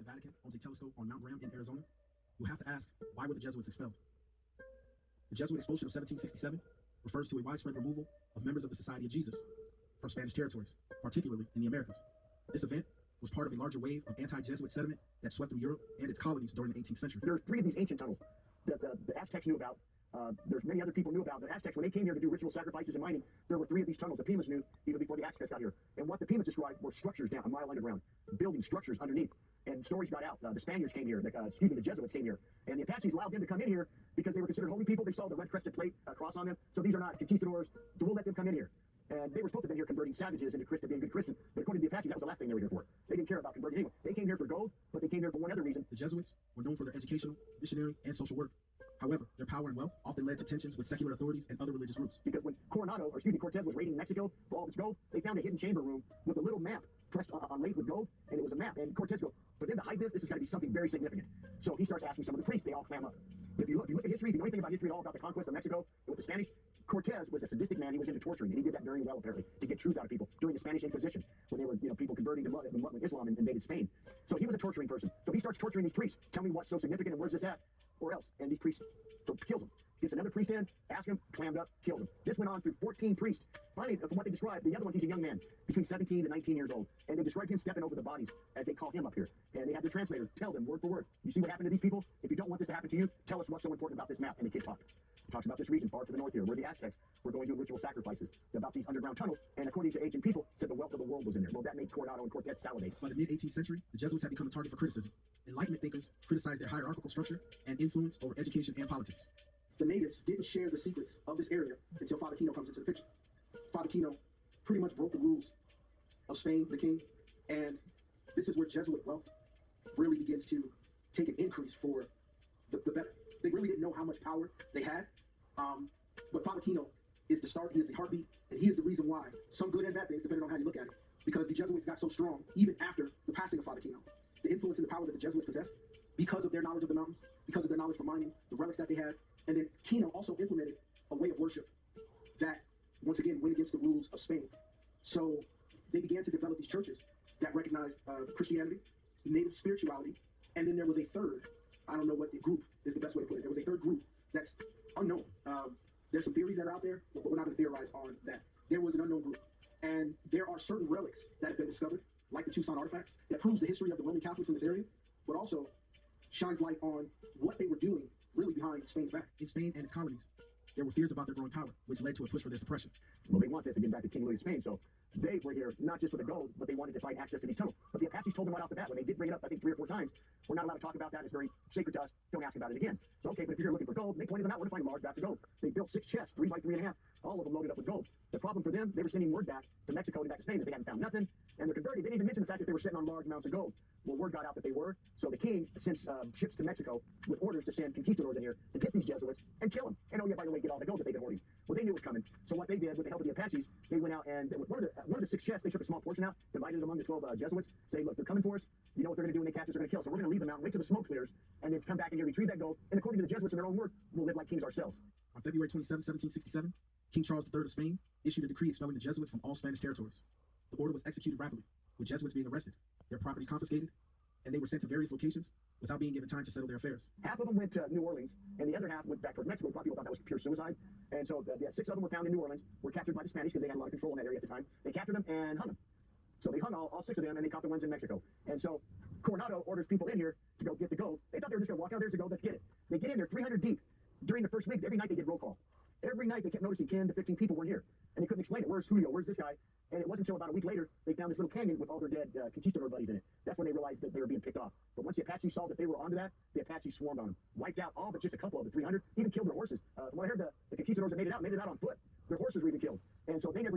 Vatican owns a telescope on Mount Graham in Arizona, you have to ask, why were the Jesuits expelled? The Jesuit expulsion of 1767 refers to a widespread removal of members of the Society of Jesus from Spanish territories, particularly in the Americas. This event was part of a larger wave of anti-Jesuit sentiment that swept through Europe and its colonies during the 18th century. There are three of these ancient tunnels that the Aztecs knew about. There's many other people knew about. The Aztecs, when they came here to do ritual sacrifices and mining, there were three of these tunnels. The Pimas knew even before the Aztecs got here. And what the Pimas described were structures down a mile underground, building structures underneath. And stories got out. The Spaniards came here, the Jesuits came here. And the Apaches allowed them to come in here because they were considered holy people. They saw the red crested plate cross on them. So these are not conquistadors. So we'll let them come in here. And they were supposed to have been here converting savages into being good Christians. But according to the Apaches, that was the last thing they were here for. They didn't care about converting anyone. They came here for gold, but they came here for one other reason. The Jesuits were known for their educational, missionary, and social work. However, their power and wealth often led to tensions with secular authorities and other religious groups. Because when Cortez was raiding Mexico for all this gold, they found a hidden chamber room with a little map pressed on laid with gold, and it was a map. And Cortez goes, for them to hide this has got to be something very significant. So he starts asking some of the priests. They all clam up. If you look at history, if you know anything about history at all about the conquest of Mexico with the Spanish, Cortez was a sadistic man. He was into torturing, and he did that very well, apparently, to get truth out of people during the Spanish Inquisition, when they were, people converting to Islam and invaded Spain. So he was a torturing person. So he starts torturing these priests. Tell me what's so significant and where's this at, or else. And these priests, so kills them. Gets another priest in, asks him, clammed up, killed him. This went on through 14 priests. Finally, from what they described, the other one, he's a young man, between 17 and 19 years old. And they described him stepping over the bodies as they call him up here. And they had their translator tell them word for word, you see what happened to these people? If you don't want this to happen to you, tell us what's so important about this map. And the kid talked. He talks about this region far to the north here, where the Aztecs were going to do ritual sacrifices, about these underground tunnels. And according to ancient people, said the wealth of the world was in there. Well, that made Coronado and Cortez salivate. By the mid-18th century, the Jesuits had become a target for criticism. Enlightenment thinkers criticized their hierarchical structure and influence over education and politics. The natives didn't share the secrets of this area until Father Kino comes into the picture. Father Kino pretty much broke the rules of Spain, the king, and this is where Jesuit wealth really begins to take an increase for the better. They really didn't know how much power they had, but Father Kino is the start, he is the heartbeat, and he is the reason why, some good and bad things, depending on how you look at it, because the Jesuits got so strong, even after the passing of Father Kino. The influence and the power that the Jesuits possessed, because of their knowledge of the mountains, because of their knowledge for mining, the relics that they had, and then Kino also implemented a way of worship that, once again, went against the rules of Spain. So they began to develop these churches that recognized Christianity, native spirituality, and then there was a third, I don't know what the group is the best way to put it, there was a third group that's unknown. There's some theories that are out there, but we're not going to theorize on that. There was an unknown group, and there are certain relics that have been discovered, like the Tucson artifacts, that proves the history of the Roman Catholics in this area, but also shines light on what they were doing really behind Spain's back. In Spain and its colonies, there were fears about their growing power, which led to a push for their suppression. Well, they want this to get back to King Louis of Spain, so they were here not just for the gold, but they wanted to find access to these tunnels. But the Apaches told them right off the bat, when they did bring it up, I think 3 or 4 times, we're not allowed to talk about that. It's very sacred to us. Don't ask about it again. So, okay, but if you're here looking for gold, they pointed them out where to find large vats of gold. They built 6 chests, 3 by 3.5, all of them loaded up with gold. The problem for them, they were sending word back to Mexico and back to Spain that they hadn't found nothing, and they're converted. They didn't even mention the fact that they were sitting on large amounts of gold. Well, word got out that they were, so the king sends ships to Mexico with orders to send conquistadors in here to get these Jesuits and kill them. And oh yeah, by the way, get all the gold that they've been hoarding. Well, they knew it was coming. So what they did, with the help of the Apaches, they went out and with one of the 6 chests, they took a small portion out, divided it among the 12 Jesuits, say, look, they're coming for us. You know what they're going to do when they catch us? They're going to kill us. So we're going to leave them out and wait till the smoke clears, and then come back and here retrieve that gold. And according to the Jesuits in their own word, we'll live like kings ourselves. On February 27, 1767, King Charles III of Spain issued a decree expelling the Jesuits from all Spanish territories. The order was executed rapidly, with Jesuits being arrested, their properties confiscated, and they were sent to various locations without being given time to settle their affairs. Half of them went to New Orleans, and the other half went back towards Mexico. A lot of people thought that was pure suicide. And so the 6 of them were found in New Orleans, were captured by the Spanish because they had a lot of control in that area at the time. They captured them and hung them. So they hung all 6 of them, and they caught the ones in Mexico. And so Coronado orders people in here to go get the gold. They thought they were just going to walk out, there's the gold, let's get it. They get in there 300 deep. During the first week, every night they did roll call. Every night they kept noticing 10 to 15 people weren't here. And they couldn't explain it. Where's Julio? Where's this guy? And it wasn't until about a week later, they found this little canyon with all their dead conquistador buddies in it. That's when they realized that they were being picked off. But once the Apaches saw that they were onto that, the Apaches swarmed on them. Wiped out all but just a couple of the 300, even killed their horses. From what I heard, the conquistadors that made it out on foot. Their horses were even killed. And so they never